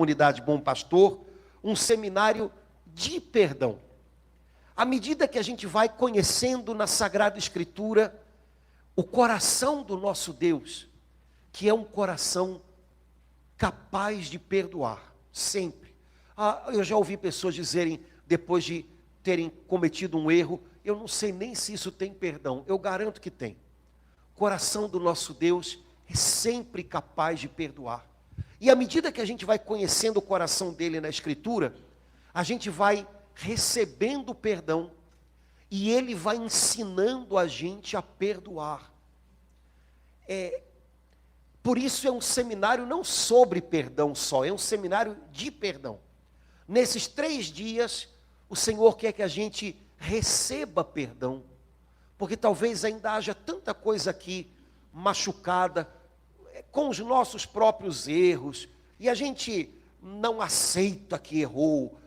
comunidade Bom Pastor, um seminário de perdão. À medida que a gente vai conhecendo na Sagrada Escritura o coração do nosso Deus, que é um coração capaz de perdoar, sempre. Eu já ouvi pessoas dizerem, depois de terem cometido um erro, eu não sei nem se isso tem perdão. Eu garanto que tem. O coração do nosso Deus é sempre capaz de perdoar. E à medida que a gente vai conhecendo o coração dele na Escritura, a gente vai recebendo perdão e ele vai ensinando a gente a perdoar. Por isso é um seminário não sobre perdão só, é um seminário de perdão. Nesses 3 dias, o Senhor quer que a gente receba perdão, porque talvez ainda haja tanta coisa aqui machucada, com os nossos próprios erros, e a gente não aceita que errou.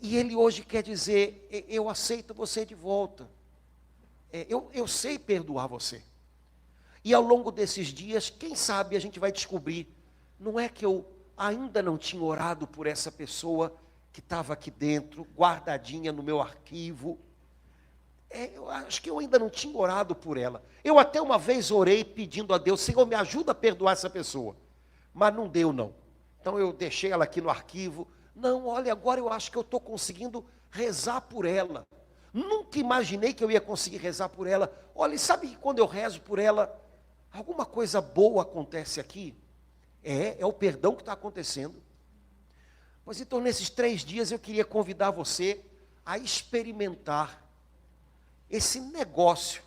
E Ele hoje quer dizer, eu aceito você de volta. Eu sei perdoar você. E ao longo desses dias, quem sabe a gente vai descobrir, não é que eu ainda não tinha orado por essa pessoa que estava aqui dentro, guardadinha no meu arquivo. Eu acho que eu ainda não tinha orado por ela. Eu até uma vez orei pedindo a Deus, Senhor, me ajuda a perdoar essa pessoa. Mas não deu não. Então eu deixei ela aqui no arquivo. Não, olha, agora eu acho que eu estou conseguindo rezar por ela. Nunca imaginei que eu ia conseguir rezar por ela. Olha, sabe que quando eu rezo por ela, alguma coisa boa acontece aqui? É o perdão que está acontecendo. Pois então, nesses 3 dias, eu queria convidar você a experimentar esse negócio,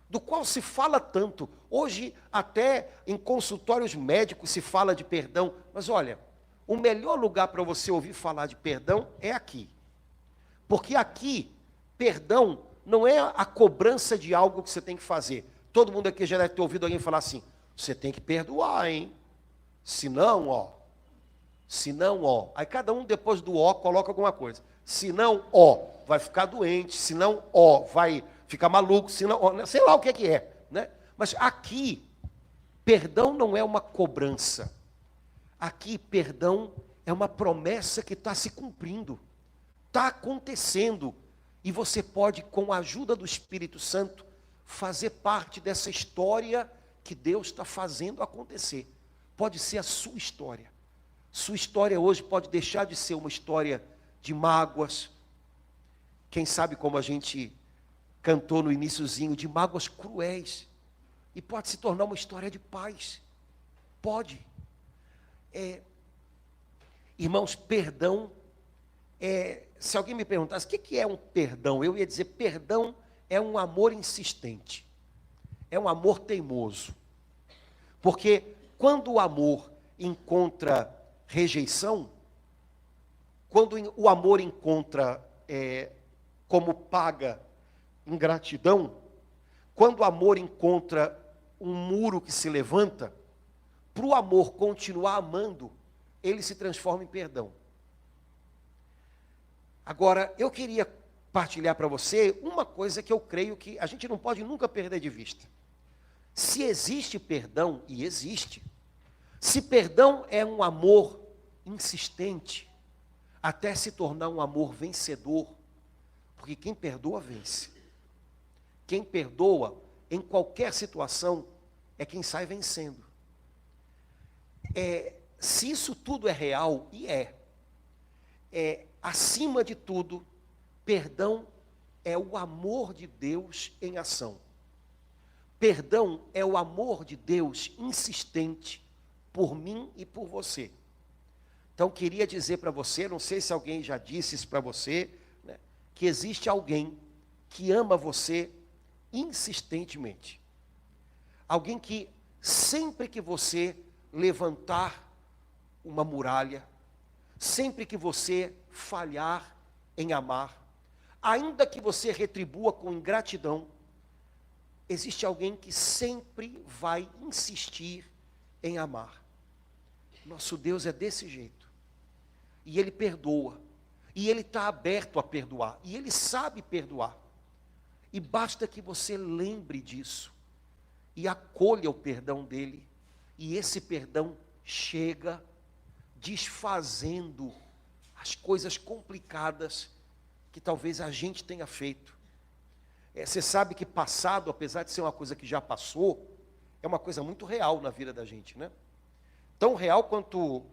do qual se fala tanto. Hoje, até em consultórios médicos se fala de perdão. Mas olha, o melhor lugar para você ouvir falar de perdão é aqui. Porque aqui, perdão não é a cobrança de algo que você tem que fazer. Todo mundo aqui já deve ter ouvido alguém falar assim, você tem que perdoar, hein? Senão, ó. Aí cada um depois do ó coloca alguma coisa. Senão, ó, vai ficar doente. Senão, ó, vai ficar maluco. Senão, ó, sei lá o que é, né? Mas aqui, perdão não é uma cobrança. Aqui, perdão é uma promessa que está se cumprindo. Está acontecendo. E você pode, com a ajuda do Espírito Santo, fazer parte dessa história que Deus está fazendo acontecer. Pode ser a sua história. Sua história hoje pode deixar de ser uma história de mágoas. Quem sabe, como a gente cantou no iniciozinho, de mágoas cruéis. E pode se tornar uma história de paz. Pode. Irmãos, perdão se alguém me perguntasse o que é um perdão, eu ia dizer, perdão é um amor insistente. É um amor teimoso. Porque quando o amor encontra rejeição, quando o amor encontra como paga ingratidão, quando o amor encontra um muro que se levanta, para o amor continuar amando, ele se transforma em perdão. Agora, eu queria partilhar para você uma coisa que eu creio que a gente não pode nunca perder de vista. Se existe perdão, e existe, se perdão é um amor insistente, até se tornar um amor vencedor, porque quem perdoa, vence. Quem perdoa, em qualquer situação, é quem sai vencendo. Se isso tudo é real, e acima de tudo, perdão é o amor de Deus em ação. Perdão é o amor de Deus insistente por mim e por você. Então, queria dizer para você, não sei se alguém já disse isso para você, né, que existe alguém que ama você insistentemente. Alguém que, sempre que você levantar uma muralha, sempre que você falhar em amar, ainda que você retribua com ingratidão, existe alguém que sempre vai insistir em amar. Nosso Deus é desse jeito. E Ele perdoa. E Ele está aberto a perdoar. E Ele sabe perdoar. E basta que você lembre disso. E acolha o perdão dEle. E esse perdão chega desfazendo as coisas complicadas que talvez a gente tenha feito. Você sabe que passado, apesar de ser uma coisa que já passou, é uma coisa muito real na vida da gente, né? Tão real quanto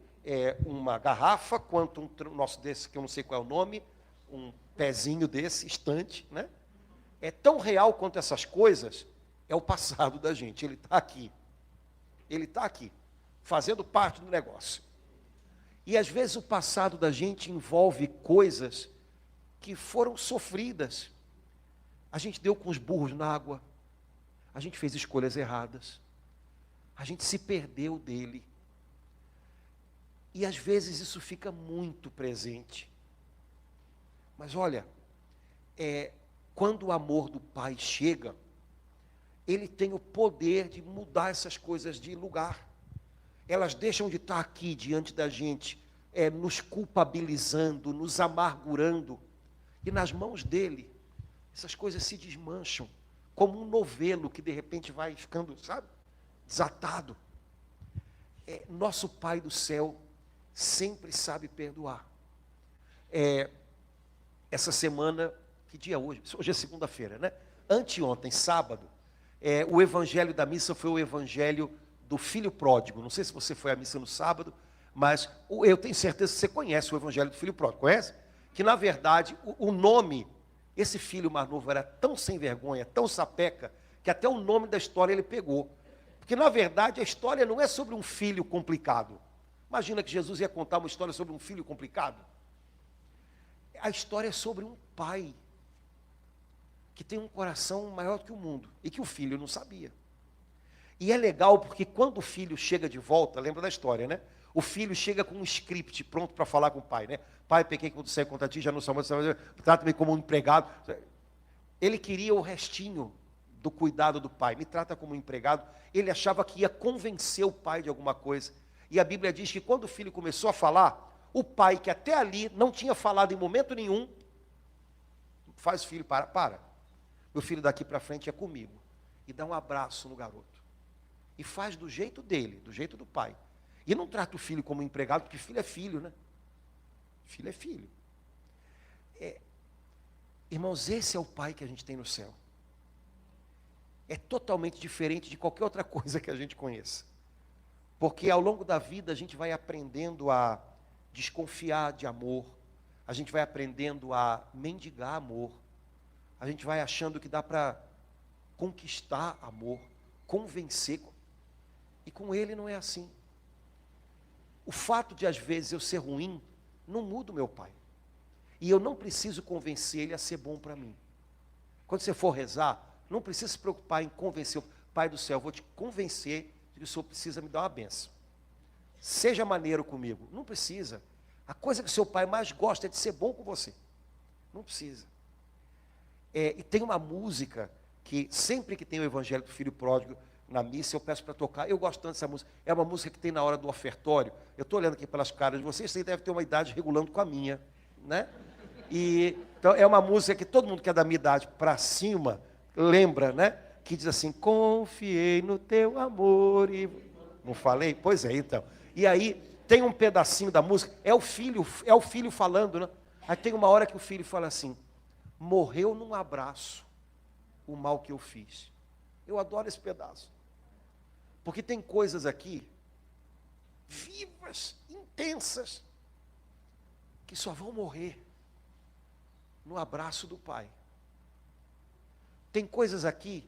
uma garrafa, quanto um nosso desse, que eu não sei qual é o nome, um pezinho desse, estante, né? É tão real quanto essas coisas, é o passado da gente. Ele está aqui. Ele está aqui, fazendo parte do negócio. E às vezes o passado da gente envolve coisas que foram sofridas. A gente deu com os burros na água. A gente fez escolhas erradas. A gente se perdeu dele. E às vezes isso fica muito presente. Mas olha, quando o amor do Pai chega, ele tem o poder de mudar essas coisas de lugar. Elas deixam de estar aqui diante da gente, nos culpabilizando, nos amargurando. E nas mãos dele, essas coisas se desmancham, como um novelo que de repente vai ficando, sabe, desatado. Nosso Pai do céu sempre sabe perdoar. Essa semana, que dia é hoje? Hoje é segunda-feira, né? Anteontem, sábado, o evangelho da missa foi o evangelho do filho pródigo. Não sei se você foi à missa no sábado, mas eu tenho certeza que você conhece o evangelho do filho pródigo. Conhece? Que na verdade, o nome, esse filho mais novo era tão sem vergonha, tão sapeca, que até o nome da história ele pegou. Porque na verdade a história não é sobre um filho complicado. Imagina que Jesus ia contar uma história sobre um filho complicado. A história é sobre um pai que tem um coração maior do que o mundo e que o filho não sabia. E é legal porque quando o filho chega de volta, lembra da história, né? O filho chega com um script pronto para falar com o pai, né? Pai, pequei contra você, contra ti, já não sou mais, trata-me como um empregado. Ele queria o restinho do cuidado do pai, me trata como um empregado. Ele achava que ia convencer o pai de alguma coisa. E a Bíblia diz que quando o filho começou a falar, o pai, que até ali não tinha falado em momento nenhum, faz o filho, para. Meu filho daqui para frente é comigo. E dá um abraço no garoto. E faz do jeito dele, do jeito do pai. E não trata o filho como empregado, porque filho é filho, né? Filho é filho. Irmãos, esse é o pai que a gente tem no céu. É totalmente diferente de qualquer outra coisa que a gente conheça. Porque ao longo da vida a gente vai aprendendo a desconfiar de amor. A gente vai aprendendo a mendigar amor. A gente vai achando que dá para conquistar amor, convencer. E com ele não é assim. O fato de às vezes eu ser ruim, não muda o meu pai. E eu não preciso convencer ele a ser bom para mim. Quando você for rezar, não precisa se preocupar em convencer o Pai do céu. Eu vou te convencer de que o Senhor precisa me dar uma benção. Seja maneiro comigo. Não precisa. A coisa que o seu pai mais gosta é de ser bom com você. Não precisa. E tem uma música que sempre que tem o evangelho do filho pródigo na missa, eu peço para tocar. Eu gosto tanto dessa música. É uma música que tem na hora do ofertório. Eu estou olhando aqui pelas caras de vocês, vocês devem ter uma idade regulando com a minha, né? Então é uma música que todo mundo que é da minha idade para cima lembra, né? Que diz assim: confiei no teu amor e... Não falei? Pois é, então. E aí tem um pedacinho da música, é o filho falando, né? Aí tem uma hora que o filho fala assim: morreu num abraço o mal que eu fiz. Eu adoro esse pedaço. Porque tem coisas aqui, vivas, intensas, que só vão morrer no abraço do Pai. Tem coisas aqui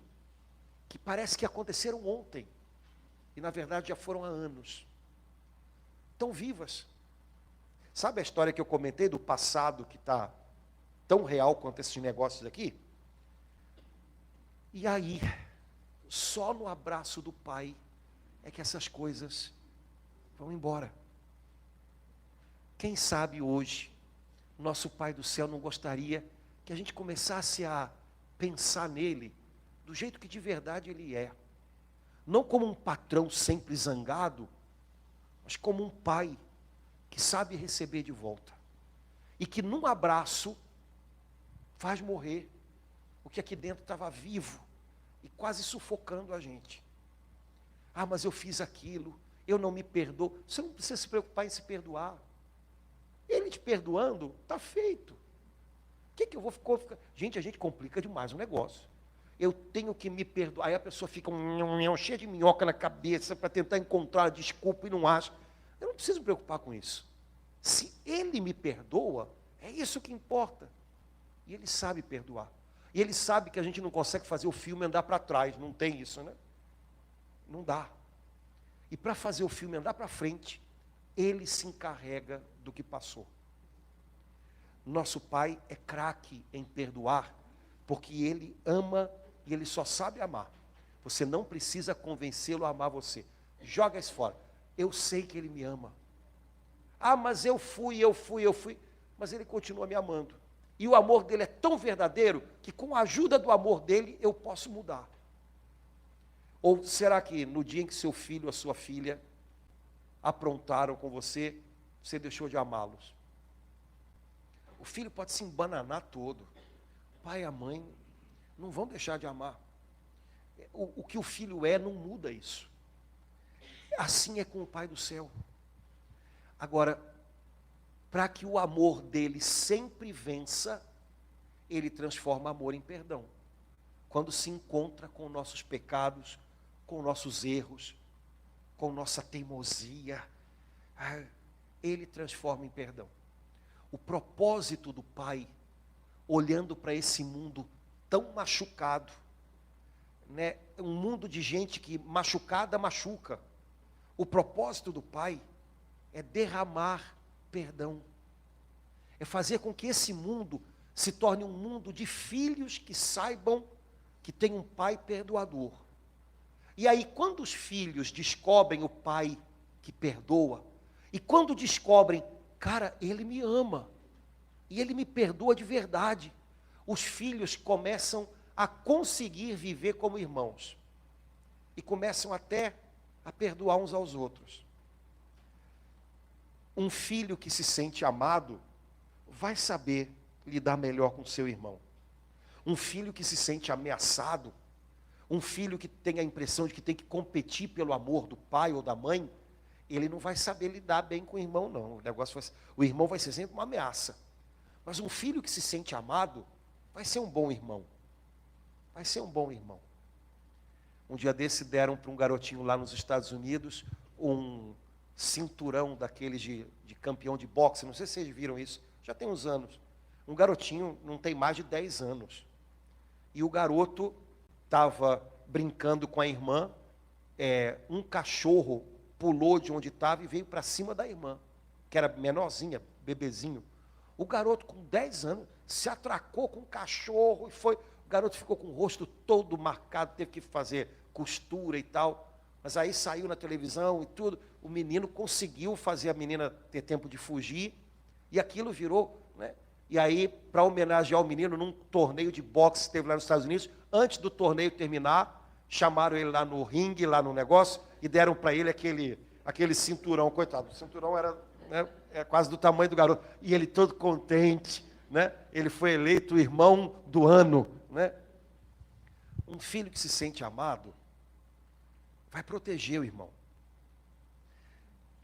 que parece que aconteceram ontem, e na verdade já foram há anos. Tão vivas. Sabe a história que eu comentei do passado que está tão real quanto esses negócios aqui? E aí, só no abraço do Pai é que essas coisas vão embora. Quem sabe hoje, nosso Pai do céu não gostaria que a gente começasse a pensar nele do jeito que de verdade ele é. Não como um patrão sempre zangado, mas como um pai que sabe receber de volta. E que num abraço faz morrer o que aqui dentro estava vivo e quase sufocando a gente. Ah, mas eu fiz aquilo, eu não me perdoo. Você não precisa se preocupar em se perdoar. Ele te perdoando, está feito. O que eu vou ficar? Gente, a gente complica demais o negócio. Eu tenho que me perdoar. Aí a pessoa fica cheia de minhoca na cabeça para tentar encontrar a desculpa e não acha. Eu não preciso me preocupar com isso. Se ele me perdoa, é isso que importa. E ele sabe perdoar. E ele sabe que a gente não consegue fazer o filme andar para trás. Não tem isso, né? Não dá. E para fazer o filme andar para frente, ele se encarrega do que passou. Nosso Pai é craque em perdoar, porque Ele ama e Ele só sabe amar. Você não precisa convencê-lo a amar você. Joga isso fora. Eu sei que Ele me ama. Ah, mas eu fui. Mas Ele continua me amando. E o amor dele é tão verdadeiro que com a ajuda do amor dele eu posso mudar. Ou será que no dia em que seu filho ou sua filha aprontaram com você, você deixou de amá-los? O filho pode se embananar todo. O pai e a mãe não vão deixar de amar. O que o filho é não muda isso. Assim é com o Pai do céu. Agora, para que o amor dele sempre vença, ele transforma amor em perdão. Quando se encontra com nossos pecados, com nossos erros, com nossa teimosia, ele transforma em perdão. O propósito do Pai, olhando para esse mundo tão machucado, né? Um mundo de gente que machucada machuca. O propósito do Pai é derramar perdão. É fazer com que esse mundo se torne um mundo de filhos que saibam que tem um Pai perdoador. E aí, quando os filhos descobrem o Pai que perdoa, e quando descobrem, cara, Ele me ama, e Ele me perdoa de verdade, os filhos começam a conseguir viver como irmãos, e começam até a perdoar uns aos outros. Um filho que se sente amado, vai saber lidar melhor com seu irmão. Um filho que se sente ameaçado, um filho que tem a impressão de que tem que competir pelo amor do pai ou da mãe, ele não vai saber lidar bem com o irmão, não. O irmão vai ser sempre uma ameaça. Mas um filho que se sente amado, vai ser um bom irmão. Vai ser um bom irmão. Um dia desse deram para um garotinho lá nos Estados Unidos um cinturão daqueles de campeão de boxe. Não sei se vocês viram isso, já tem uns anos. Um garotinho, não tem mais de 10 anos. E o garoto estava brincando com a irmã, um cachorro pulou de onde estava e veio para cima da irmã, que era menorzinha, bebezinho. O garoto com 10 anos se atracou com o cachorro e foi. O garoto ficou com o rosto todo marcado, teve que fazer costura e tal. Mas aí saiu na televisão e tudo. O menino conseguiu fazer a menina ter tempo de fugir. E aquilo virou, né? E aí, para homenagear o menino, num torneio de boxe que teve lá nos Estados Unidos, antes do torneio terminar, chamaram ele lá no ringue, lá no negócio, e deram para ele aquele cinturão. Coitado, o cinturão era, né, quase do tamanho do garoto. E ele todo contente, né? Ele foi eleito o irmão do ano, né? Um filho que se sente amado vai proteger o irmão.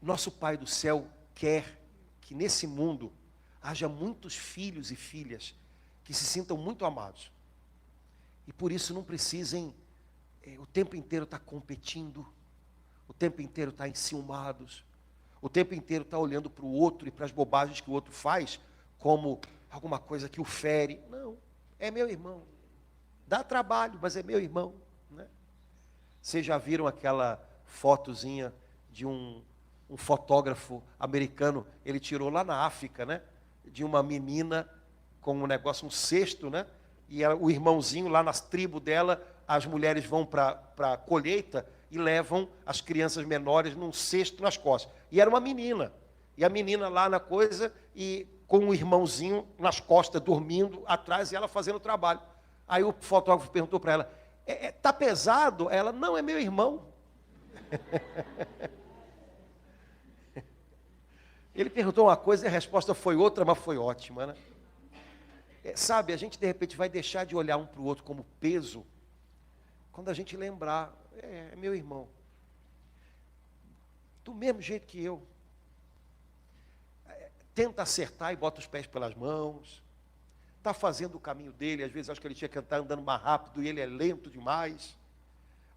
Nosso Pai do céu quer que nesse mundo haja muitos filhos e filhas que se sintam muito amados. E por isso não precisem o tempo inteiro estar competindo, o tempo inteiro estar enciumados, o tempo inteiro estar olhando para o outro e para as bobagens que o outro faz como alguma coisa que o fere. Não, é meu irmão. Dá trabalho, mas é meu irmão, né? Vocês já viram aquela fotozinha de um fotógrafo americano, ele tirou lá na África, né? De uma menina com um negócio, um cesto, né? E o irmãozinho lá nas tribos dela, as mulheres vão para a colheita e levam as crianças menores num cesto nas costas. E era uma menina. E a menina lá na coisa, e com o irmãozinho nas costas, dormindo atrás, e ela fazendo o trabalho. Aí o fotógrafo perguntou para ela, tá pesado? Ela, não, é meu irmão. Ele perguntou uma coisa e a resposta foi outra, mas foi ótima, né? Sabe, a gente de repente vai deixar de olhar um para o outro como peso, quando a gente lembrar, é meu irmão. do mesmo jeito que eu. Tenta acertar e bota os pés pelas mãos. Está fazendo o caminho dele, às vezes acho que ele tinha que estar andando mais rápido e ele é lento demais.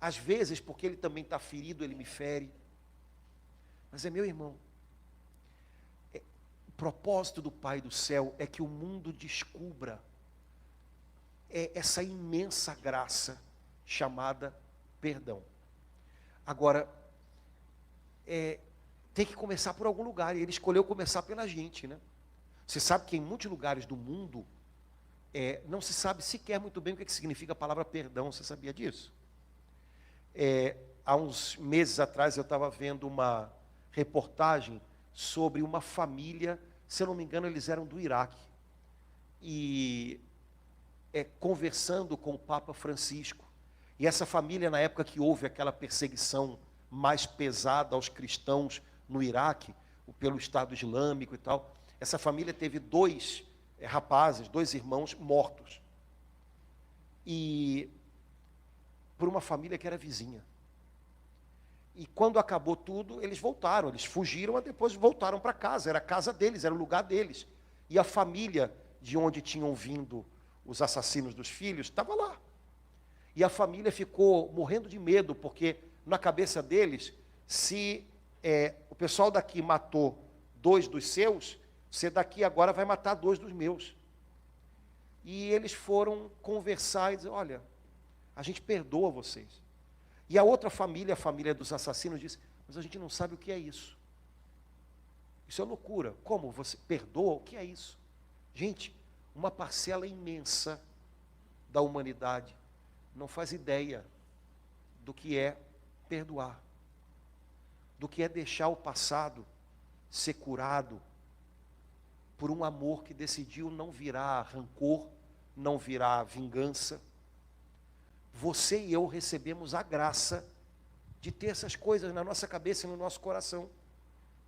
Às vezes, porque ele também está ferido, ele me fere. Mas é meu irmão. O propósito do Pai do céu é que o mundo descubra essa imensa graça chamada perdão. Agora, tem que começar por algum lugar, e ele escolheu começar pela gente, né? Você sabe que em muitos lugares do mundo, não se sabe sequer muito bem o que significa a palavra perdão, você sabia disso? Há uns meses atrás eu estava vendo uma reportagem sobre uma família, se eu não me engano eles eram do Iraque, e conversando com o Papa Francisco, e essa família, na época que houve aquela perseguição mais pesada aos cristãos no Iraque, pelo Estado Islâmico e tal, essa família teve 2 rapazes, 2 irmãos mortos. E por uma família que era vizinha. E quando acabou tudo, eles voltaram, eles fugiram, mas depois voltaram para casa, era a casa deles, era o lugar deles. E a família de onde tinham vindo os assassinos dos filhos estava lá. E a família ficou morrendo de medo, porque na cabeça deles, se o pessoal daqui matou 2 dos seus, você daqui agora vai matar 2 dos meus. E eles foram conversar e dizer, olha, a gente perdoa vocês. E a outra família, a família dos assassinos, disse, mas a gente não sabe o que é isso. Isso é loucura. Como você perdoa? O que é isso? Gente, uma parcela imensa da humanidade não faz ideia do que é perdoar, do que é deixar o passado ser curado por um amor que decidiu não virar rancor, não virar vingança. Você e eu recebemos a graça de ter essas coisas na nossa cabeça e no nosso coração.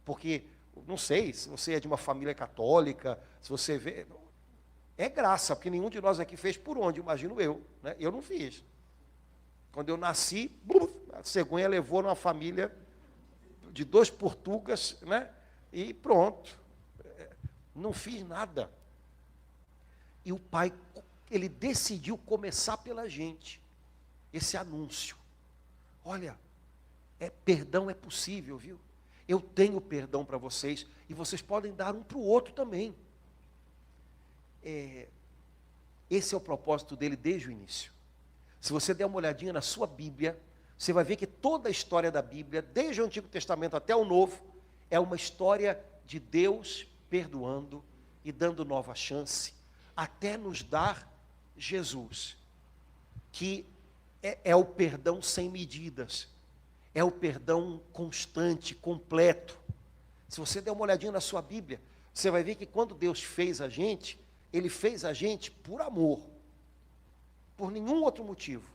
Porque, não sei, se você é de uma família católica, se você vê... É graça, porque nenhum de nós aqui fez por onde, imagino eu. Né? Eu não fiz. Quando eu nasci, a cegonha levou numa família de 2 portugas, né? E pronto. Não fiz nada. E o Pai, ele decidiu começar pela gente. Esse anúncio. Olha, perdão é possível, viu? Eu tenho perdão para vocês, e vocês podem dar um para o outro também. Esse é o propósito dele desde o início. Se você der uma olhadinha na sua Bíblia, você vai ver que toda a história da Bíblia, desde o Antigo Testamento até o Novo, é uma história de Deus perdoando e dando nova chance, até nos dar Jesus, que é o perdão sem medidas, é o perdão constante, completo. Se você der uma olhadinha na sua Bíblia, você vai ver que quando Deus fez a gente, Ele fez a gente por amor, por nenhum outro motivo.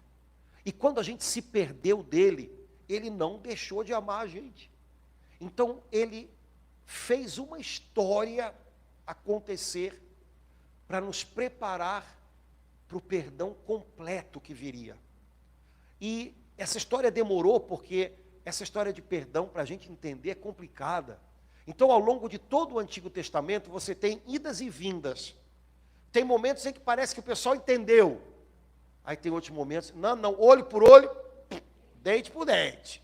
E quando a gente se perdeu dele, Ele não deixou de amar a gente. Então, Ele fez uma história acontecer para nos preparar para o perdão completo que viria. E essa história demorou porque essa história de perdão, para a gente entender, é complicada. Então, ao longo de todo o Antigo Testamento, você tem idas e vindas. Tem momentos em que parece que o pessoal entendeu. Aí tem outros momentos, não, olho por olho, dente por dente.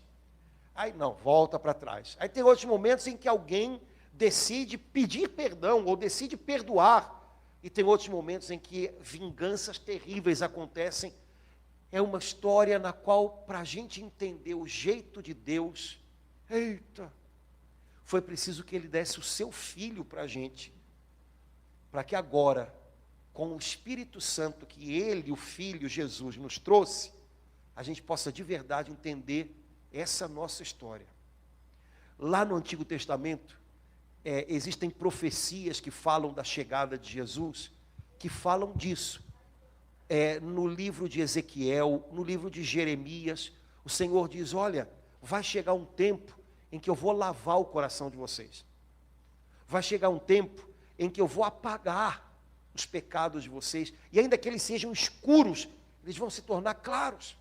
Aí não, volta para trás. Aí tem outros momentos em que alguém decide pedir perdão ou decide perdoar. E tem outros momentos em que vinganças terríveis acontecem. É uma história na qual, para a gente entender o jeito de Deus, foi preciso que Ele desse o seu Filho para a gente, para que agora, com o Espírito Santo que Ele, o Filho, Jesus, nos trouxe, a gente possa de verdade entender essa nossa história. Lá no Antigo Testamento, existem profecias que falam da chegada de Jesus, que falam disso. No livro de Ezequiel, no livro de Jeremias, o Senhor diz, olha, vai chegar um tempo em que eu vou lavar o coração de vocês. Vai chegar um tempo em que eu vou apagar os pecados de vocês, e ainda que eles sejam escuros, eles vão se tornar claros,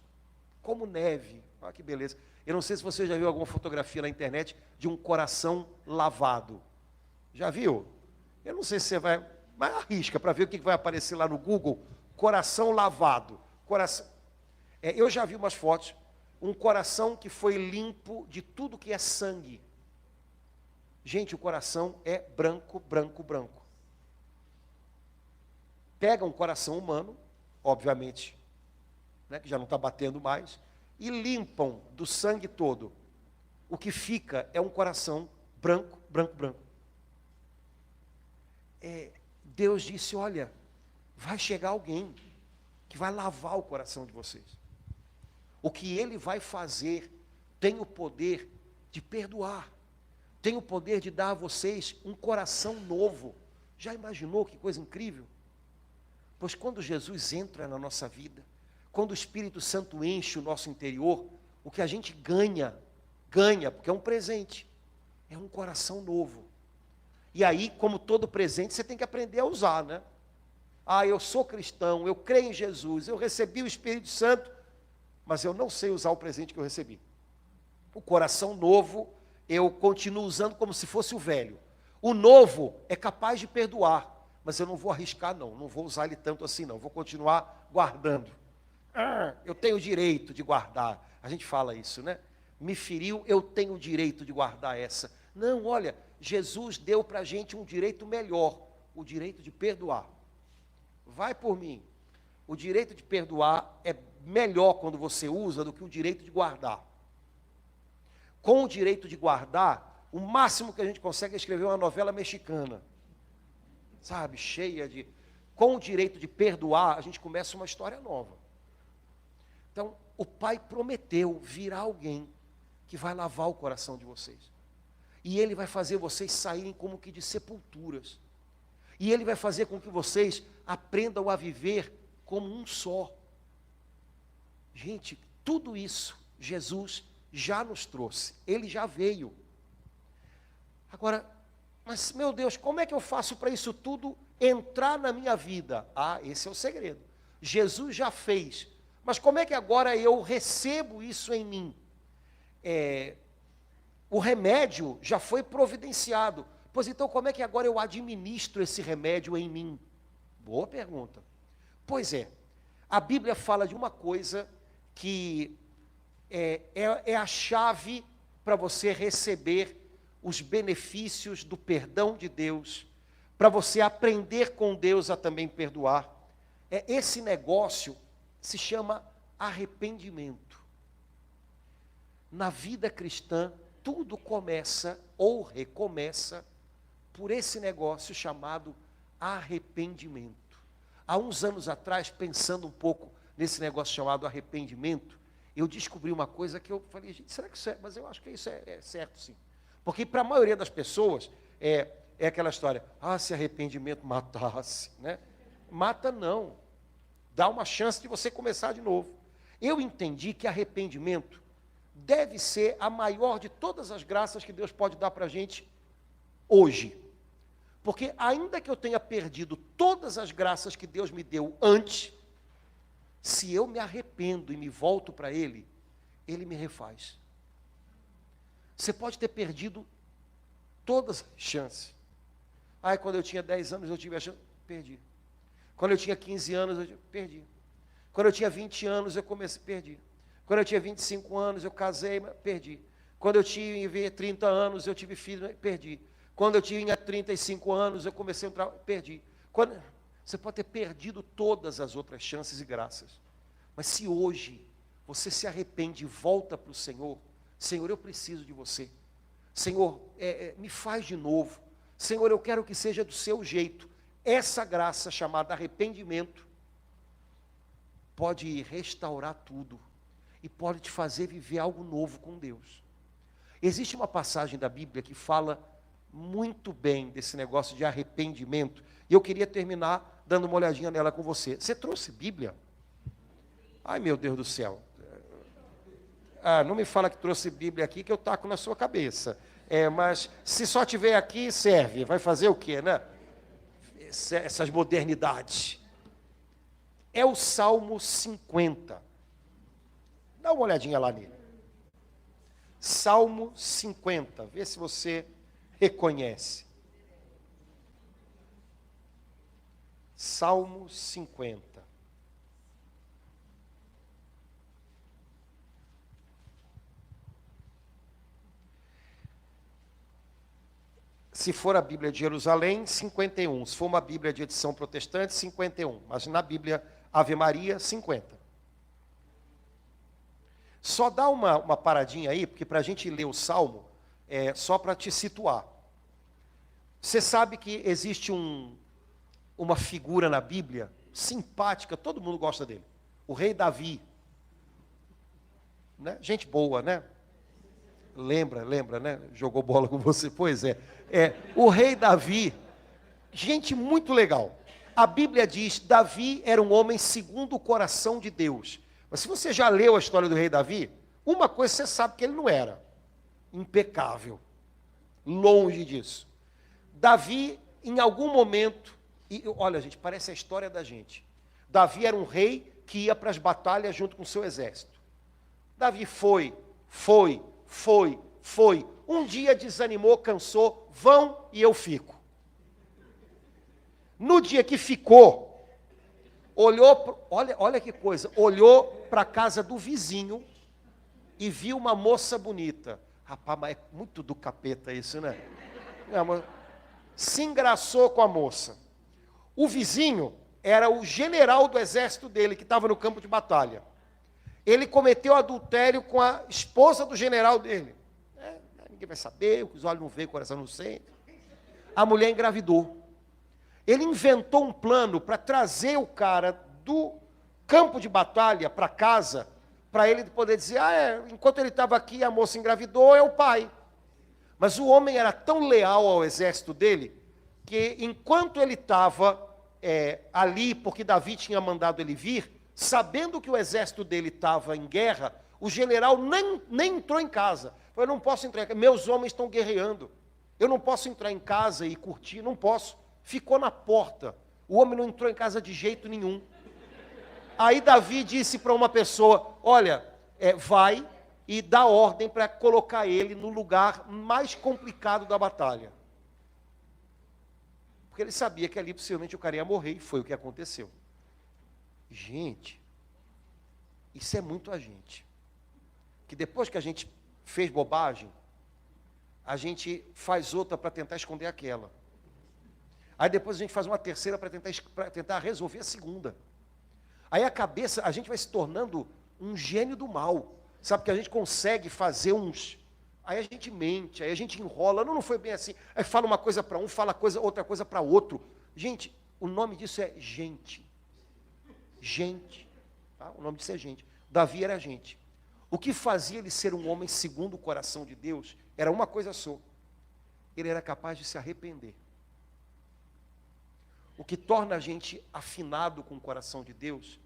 como neve, Olha que beleza. Eu não sei se você já viu alguma fotografia na internet de um coração lavado. Já viu? Eu não sei se você vai... Mas arrisca para ver o que vai aparecer lá no Google. Coração lavado. Coração... eu já vi umas fotos. Um coração que foi limpo de tudo que é sangue. Gente, o coração é branco, branco, branco. Pega um coração humano, obviamente, né, que já não está batendo mais, e limpam do sangue todo. O que fica é um coração branco, branco, branco. Deus disse, olha, vai chegar alguém que vai lavar o coração de vocês. O que Ele vai fazer tem o poder de perdoar. Tem o poder de dar a vocês um coração novo. Já imaginou que coisa incrível? Pois quando Jesus entra na nossa vida, quando o Espírito Santo enche o nosso interior, o que a gente ganha, porque é um presente, é um coração novo. E aí, como todo presente, você tem que aprender a usar, né? Eu sou cristão, eu creio em Jesus, eu recebi o Espírito Santo, mas eu não sei usar o presente que eu recebi. O coração novo, eu continuo usando como se fosse o velho. O novo é capaz de perdoar, mas eu não vou arriscar não vou usar ele tanto assim não, vou continuar guardando. Eu tenho o direito de guardar, a gente fala isso, né? Me feriu, eu tenho o direito de guardar essa. Não, olha, Jesus deu para a gente um direito melhor, o direito de perdoar. Vai por mim, o direito de perdoar é melhor quando você usa do que o direito de guardar. Com o direito de guardar, o máximo que a gente consegue é escrever uma novela mexicana. Sabe, cheia de... Com o direito de perdoar, a gente começa uma história nova. Então, o Pai prometeu virar alguém que vai lavar o coração de vocês. E Ele vai fazer vocês saírem como que de sepulturas. E Ele vai fazer com que vocês aprendam a viver como um só. Gente, tudo isso, Jesus já nos trouxe. Ele já veio. Agora, mas meu Deus, como é que eu faço para isso tudo entrar na minha vida? Esse é o segredo. Jesus já fez. Mas como é que agora eu recebo isso em mim? O remédio já foi providenciado. Pois então, como é que agora eu administro esse remédio em mim? Boa pergunta. Pois é, a Bíblia fala de uma coisa que é a chave para você receber os benefícios do perdão de Deus, para você aprender com Deus a também perdoar. Esse negócio se chama arrependimento. Na vida cristã, tudo começa ou recomeça por esse negócio chamado arrependimento. Há uns anos atrás, pensando um pouco nesse negócio chamado arrependimento, eu descobri uma coisa que eu falei, gente, será que isso é? Mas eu acho que isso é certo sim. Porque para a maioria das pessoas, é aquela história, se arrependimento matasse, né? Mata não, dá uma chance de você começar de novo. Eu entendi que arrependimento deve ser a maior de todas as graças que Deus pode dar para a gente hoje. Porque ainda que eu tenha perdido todas as graças que Deus me deu antes, se eu me arrependo e me volto para Ele, Ele me refaz. Você pode ter perdido todas as chances. Quando eu tinha 10 anos, eu tive a chance, perdi. Quando eu tinha 15 anos, eu perdi. Quando eu tinha 20 anos, eu comecei, perdi. Quando eu tinha 25 anos, eu casei, perdi. Quando eu tinha 30 anos, eu tive filho, perdi. Quando eu tinha 35 anos, eu comecei a entrar, perdi. Você pode ter perdido todas as outras chances e graças. Mas se hoje você se arrepende e volta para o Senhor, Senhor, eu preciso de você. Senhor, me faz de novo. Senhor, eu quero que seja do seu jeito. Essa graça chamada arrependimento pode restaurar tudo e pode te fazer viver algo novo com Deus. Existe uma passagem da Bíblia que fala muito bem desse negócio de arrependimento, e eu queria terminar dando uma olhadinha nela com você. Você trouxe Bíblia? Ai, meu Deus do céu. Não me fala que trouxe Bíblia aqui, que eu taco na sua cabeça. Mas se só tiver aqui, serve. Vai fazer o quê, né? Essas modernidades. É o Salmo 50. Dá uma olhadinha lá nele. Salmo 50. Vê se você reconhece. Salmo 50. Se for a Bíblia de Jerusalém, 51. Se for uma Bíblia de edição protestante, 51. Mas na Bíblia Ave Maria, 50. Só dá uma paradinha aí, porque para a gente ler o Salmo, só para te situar. Você sabe que existe uma figura na Bíblia, simpática, todo mundo gosta dele. O rei Davi. Né? Gente boa, né? Lembra, né? Jogou bola com você, pois é. O rei Davi, gente muito legal. A Bíblia diz, Davi era um homem segundo o coração de Deus. Mas se você já leu a história do rei Davi, uma coisa você sabe que ele não era impecável. Longe disso. Davi, em algum momento, e olha gente, parece a história da gente. Davi era um rei que ia para as batalhas junto com o seu exército. Davi foi. Um dia desanimou, cansou, vão e eu fico. No dia que ficou, olha que coisa, olhou para a casa do vizinho e viu uma moça bonita. Rapaz, mas é muito do capeta isso, né? Se engraçou com a moça. O vizinho era o general do exército dele, que estava no campo de batalha. Ele cometeu adultério com a esposa do general dele. Ninguém vai saber, os olhos não veem, o coração não sente. A mulher engravidou. Ele inventou um plano para trazer o cara do campo de batalha para casa, para ele poder dizer, enquanto ele estava aqui, a moça engravidou, é o pai. Mas o homem era tão leal ao exército dele, que enquanto ele estava ali, porque Davi tinha mandado ele vir, sabendo que o exército dele estava em guerra, o general nem entrou em casa. Falou, eu não posso entrar em casa, meus homens estão guerreando. Eu não posso entrar em casa e curtir, não posso. Ficou na porta. O homem não entrou em casa de jeito nenhum. Aí Davi disse para uma pessoa, olha, vai e dá ordem para colocar ele no lugar mais complicado da batalha. Porque ele sabia que ali possivelmente o cara ia morrer, e foi o que aconteceu. Gente, isso é muito a gente. Que depois que a gente fez bobagem, a gente faz outra para tentar esconder aquela. Aí depois a gente faz uma terceira para tentar resolver a segunda. Aí a gente vai se tornando um gênio do mal. Sabe que a gente consegue fazer uns... Aí a gente mente, aí a gente enrola. Não foi bem assim. Aí fala uma coisa para um, fala outra coisa para outro. Gente, o nome disso é gente. Gente. Tá? O nome disso é gente. Davi era gente. O que fazia ele ser um homem segundo o coração de Deus era uma coisa só. Ele era capaz de se arrepender. O que torna a gente afinado com o coração de Deus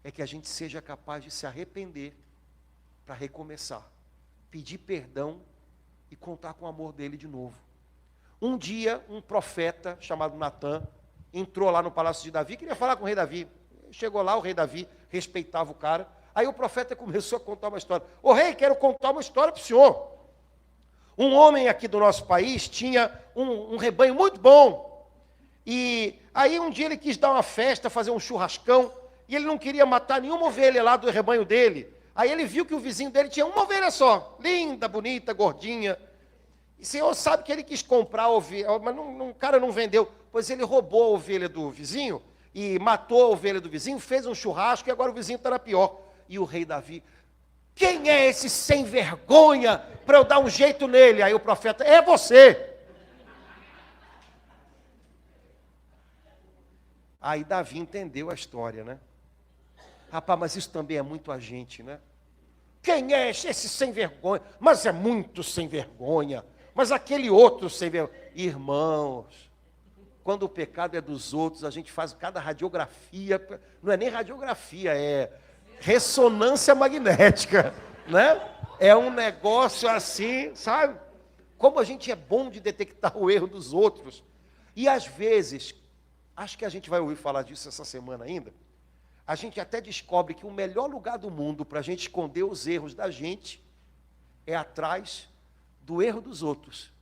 é que a gente seja capaz de se arrepender para recomeçar, pedir perdão e contar com o amor dele de novo. Um dia, um profeta chamado Natã entrou lá no palácio de Davi, queria falar com o rei Davi. Chegou lá, o rei Davi respeitava o cara. Aí o profeta começou a contar uma história. Ô rei, quero contar uma história para o senhor. Um homem aqui do nosso país tinha um rebanho muito bom. E aí um dia ele quis dar uma festa, fazer um churrascão, e ele não queria matar nenhuma ovelha lá do rebanho dele. Aí ele viu que o vizinho dele tinha uma ovelha só, linda, bonita, gordinha. E o senhor sabe que ele quis comprar a ovelha, mas o cara não vendeu. Pois ele roubou a ovelha do vizinho, e matou a ovelha do vizinho, fez um churrasco, e agora o vizinho está na pior. E o rei Davi, quem é esse sem vergonha para eu dar um jeito nele? Aí o profeta, é você. Aí Davi entendeu a história, né? Rapaz, mas isso também é muito a gente, né? Quem é esse sem vergonha? Mas é muito sem vergonha. Mas aquele outro sem vergonha. Irmãos, quando o pecado é dos outros, a gente faz cada radiografia, não é nem radiografia, é ressonância magnética, né? É um negócio assim, sabe? Como a gente é bom de detectar o erro dos outros. E às vezes, acho que a gente vai ouvir falar disso essa semana ainda, a gente até descobre que o melhor lugar do mundo para a gente esconder os erros da gente é atrás do erro dos outros.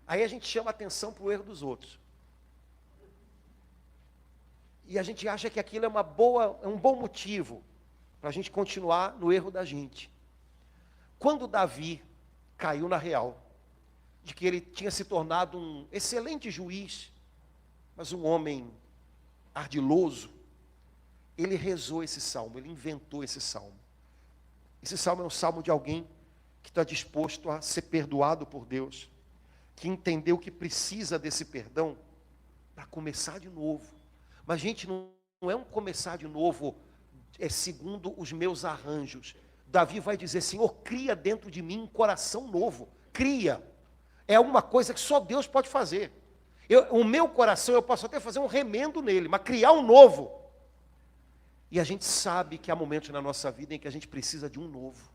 Aí a gente chama atenção para o erro dos outros. E a gente acha que aquilo é um bom motivo para a gente continuar no erro da gente. Quando Davi caiu na real, de que ele tinha se tornado um excelente juiz, mas um homem ardiloso, ele rezou esse salmo, ele inventou esse salmo. Esse salmo é um salmo de alguém que está disposto a ser perdoado por Deus, que entendeu que precisa desse perdão para começar de novo. Mas, gente, não é um começar de novo segundo os meus arranjos. Davi vai dizer, Senhor, cria dentro de mim um coração novo. Cria. É uma coisa que só Deus pode fazer. O meu coração, eu posso até fazer um remendo nele, mas criar um novo. E a gente sabe que há momentos na nossa vida em que a gente precisa de um novo.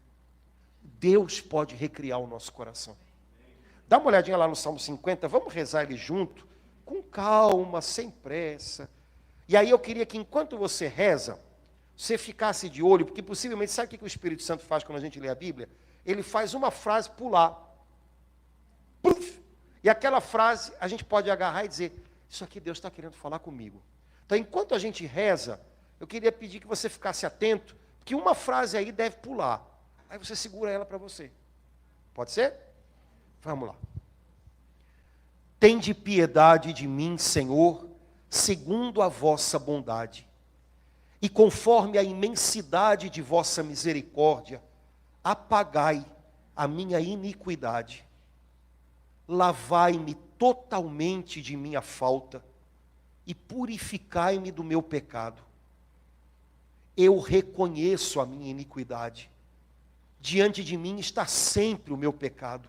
Deus pode recriar o nosso coração. Dá uma olhadinha lá no Salmo 50, vamos rezar ele junto, com calma, sem pressa. E aí eu queria que enquanto você reza, você ficasse de olho, porque possivelmente, sabe o que o Espírito Santo faz quando a gente lê a Bíblia? Ele faz uma frase pular. Puf! E aquela frase a gente pode agarrar e dizer, isso aqui Deus está querendo falar comigo. Então, enquanto a gente reza, eu queria pedir que você ficasse atento, que uma frase aí deve pular. Aí você segura ela para você. Pode ser? Vamos lá. Tende piedade de mim, Senhor, segundo a vossa bondade, e conforme a imensidade de vossa misericórdia, apagai a minha iniquidade. Lavai-me totalmente de minha falta e purificai-me do meu pecado. Eu reconheço a minha iniquidade. Diante de mim está sempre o meu pecado.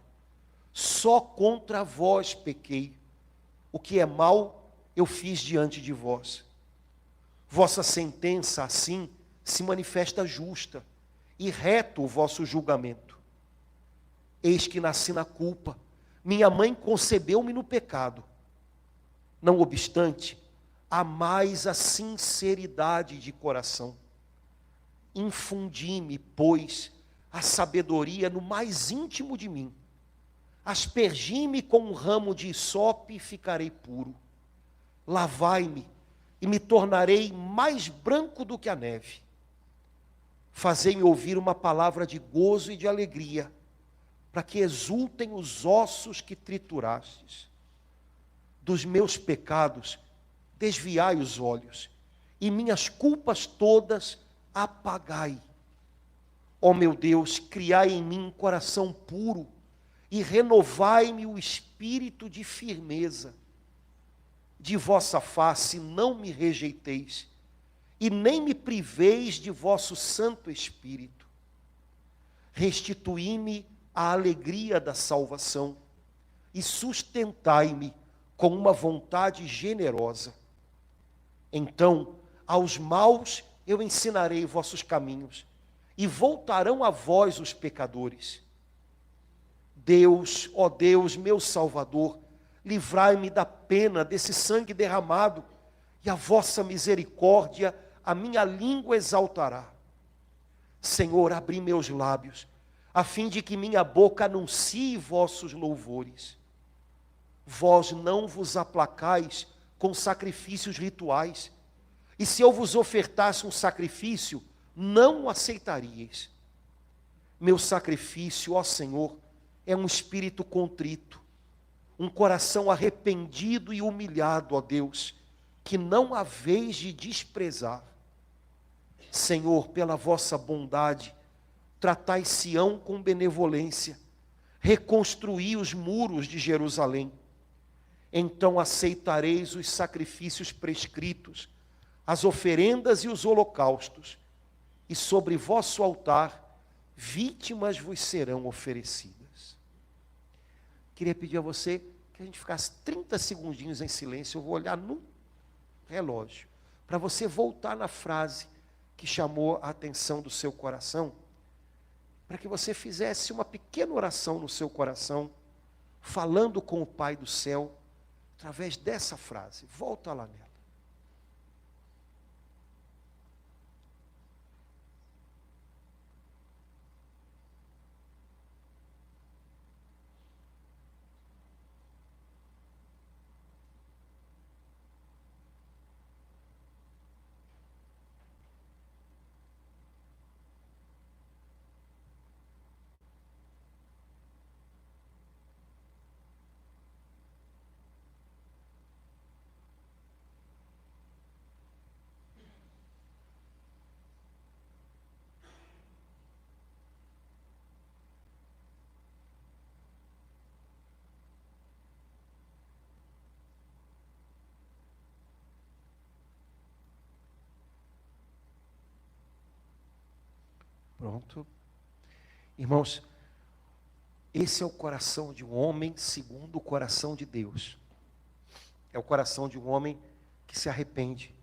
Só contra vós pequei. O que é mal, eu fiz diante de vós. Vossa sentença, assim, se manifesta justa, e reto o vosso julgamento. Eis que nasci na culpa. Minha mãe concebeu-me no pecado. Não obstante, há mais a sinceridade de coração. Infundi-me, pois, a sabedoria no mais íntimo de mim. Aspergi-me com um ramo de hisope e ficarei puro. Lavai-me e me tornarei mais branco do que a neve. Fazei-me ouvir uma palavra de gozo e de alegria, para que exultem os ossos que triturastes. Dos meus pecados, desviai os olhos, e minhas culpas todas apagai. Ó meu Deus, criai em mim um coração puro, e renovai-me o espírito de firmeza. De vossa face não me rejeiteis, e nem me priveis de vosso Santo Espírito. Restituí-me a alegria da salvação, e sustentai-me com uma vontade generosa. Então, aos maus eu ensinarei vossos caminhos, e voltarão a vós os pecadores. Deus, ó Deus, meu Salvador, livrai-me da pena desse sangue derramado, e a vossa misericórdia a minha língua exaltará. Senhor, abri meus lábios, a fim de que minha boca anuncie vossos louvores. Vós não vos aplacais com sacrifícios rituais, e se eu vos ofertasse um sacrifício, não o aceitaríeis. Meu sacrifício, ó Senhor, é um espírito contrito, um coração arrependido e humilhado, ó Deus, que não haveis de desprezar. Senhor, pela vossa bondade, tratai Sião com benevolência, reconstruí os muros de Jerusalém. Então aceitareis os sacrifícios prescritos, as oferendas e os holocaustos, e sobre vosso altar vítimas vos serão oferecidas. Queria pedir a você que a gente ficasse 30 segundinhos em silêncio. Eu vou olhar no relógio, para você voltar na frase que chamou a atenção do seu coração, para que você fizesse uma pequena oração no seu coração, falando com o Pai do céu, através dessa frase. Volta lá nela. Pronto. Irmãos, esse é o coração de um homem segundo o coração de Deus. É o coração de um homem que se arrepende,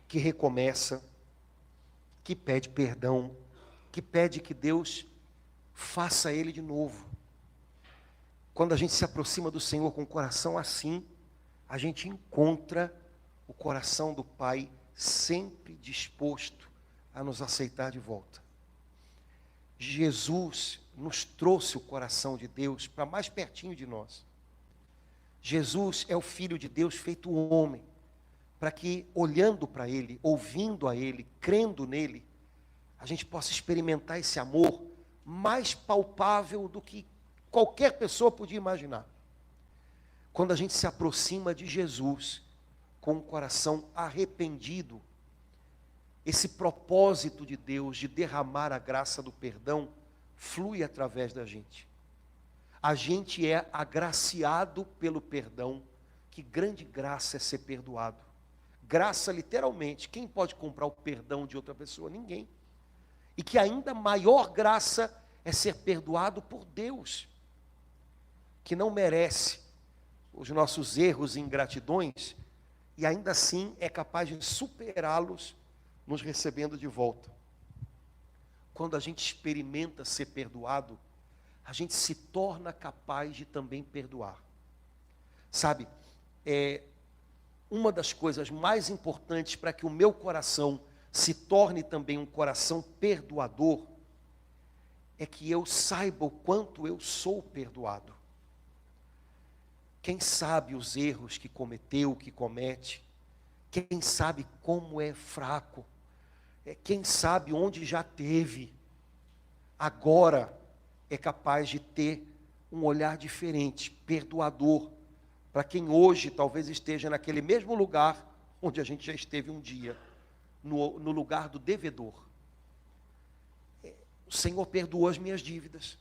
que recomeça, que pede perdão, que pede que Deus faça ele de novo. Quando a gente se aproxima do Senhor com o coração assim, a gente encontra o coração do Pai sempre disposto a nos aceitar de volta. Jesus nos trouxe o coração de Deus para mais pertinho de nós. Jesus é o Filho de Deus feito homem, para que olhando para Ele, ouvindo a Ele, crendo nele, a gente possa experimentar esse amor mais palpável do que qualquer pessoa podia imaginar. Quando a gente se aproxima de Jesus com o coração arrependido, esse propósito de Deus de derramar a graça do perdão flui através da gente. A gente é agraciado pelo perdão. Que grande graça é ser perdoado. Graça, literalmente, quem pode comprar o perdão de outra pessoa? Ninguém. E que ainda maior graça é ser perdoado por Deus, que não merece os nossos erros e ingratidões, e ainda assim é capaz de superá-los, nos recebendo de volta. Quando a gente experimenta ser perdoado, a gente se torna capaz de também perdoar. Sabe, uma das coisas mais importantes para que o meu coração se torne também um coração perdoador, é que eu saiba o quanto eu sou perdoado. Quem sabe os erros que cometeu, que comete, quem sabe como é fraco, quem sabe onde já teve, agora é capaz de ter um olhar diferente, perdoador, para quem hoje talvez esteja naquele mesmo lugar onde a gente já esteve um dia, no lugar do devedor. O Senhor perdoou as minhas dívidas.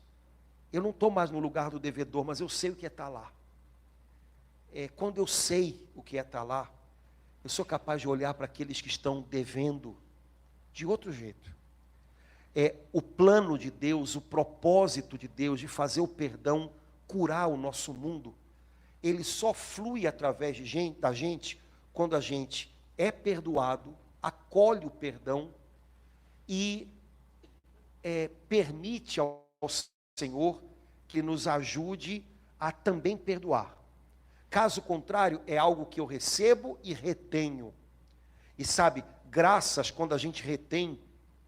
Eu não estou mais no lugar do devedor, mas eu sei o que é estar lá. Quando eu sei o que é estar lá, eu sou capaz de olhar para aqueles que estão devendo de outro jeito. O plano de Deus, o propósito de Deus de fazer o perdão curar o nosso mundo, ele só flui através da gente quando a gente é perdoado, acolhe o perdão e permite ao Senhor que nos ajude a também perdoar. Caso contrário, é algo que eu recebo e retenho. E sabe, graças, quando a gente retém,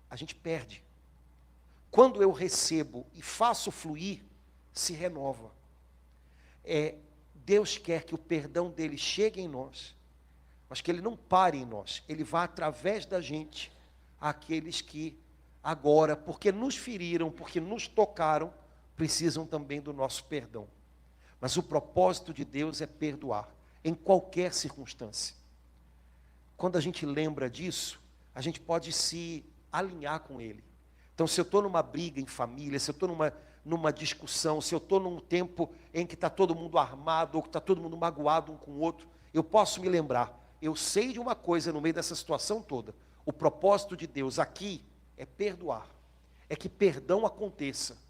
a gente perde. Quando eu recebo e faço fluir, se renova. Deus quer que o perdão dele chegue em nós, mas que ele não pare em nós. Ele vá através da gente àqueles que agora, porque nos feriram, porque nos tocaram, precisam também do nosso perdão. Mas o propósito de Deus é perdoar, em qualquer circunstância. Quando a gente lembra disso, a gente pode se alinhar com Ele. Então, se eu estou numa briga em família, se eu estou numa discussão, se eu estou num tempo em que está todo mundo armado, ou que está todo mundo magoado um com o outro, eu posso me lembrar, eu sei de uma coisa no meio dessa situação toda, o propósito de Deus aqui é perdoar, é que perdão aconteça.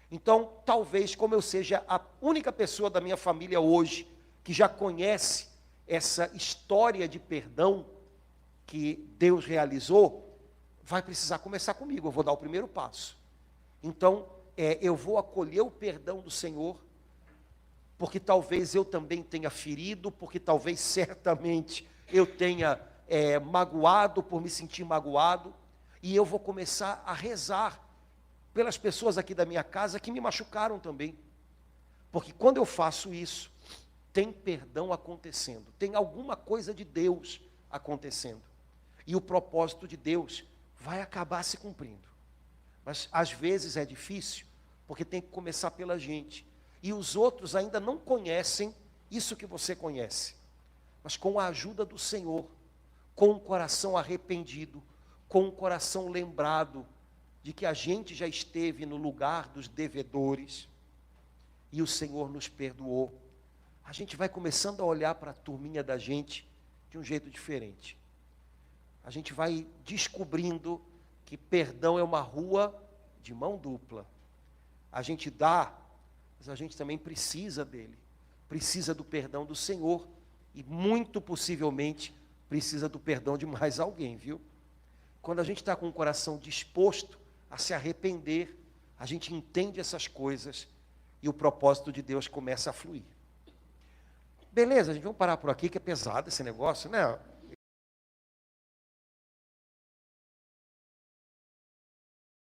Então, talvez, como eu seja a única pessoa da minha família hoje que já conhece essa história de perdão que Deus realizou, vai precisar começar comigo, eu vou dar o primeiro passo. Então, eu vou acolher o perdão do Senhor, porque talvez eu também tenha ferido, porque talvez certamente eu tenha magoado por me sentir magoado, e eu vou começar a rezar pelas pessoas aqui da minha casa que me machucaram também. Porque quando eu faço isso, tem perdão acontecendo, tem alguma coisa de Deus acontecendo. E o propósito de Deus vai acabar se cumprindo. Mas às vezes é difícil, porque tem que começar pela gente. E os outros ainda não conhecem isso que você conhece. Mas com a ajuda do Senhor, com um coração arrependido, com um coração lembrado de que a gente já esteve no lugar dos devedores e o Senhor nos perdoou, a gente vai começando a olhar para a turminha da gente de um jeito diferente. A gente vai descobrindo que perdão é uma rua de mão dupla. A gente dá, mas a gente também precisa dele. Precisa do perdão do Senhor. E muito possivelmente precisa do perdão de mais alguém, viu? Quando a gente está com o coração disposto a se arrepender, a gente entende essas coisas e o propósito de Deus começa a fluir. Beleza, a gente vamos parar por aqui, que é pesado esse negócio, né?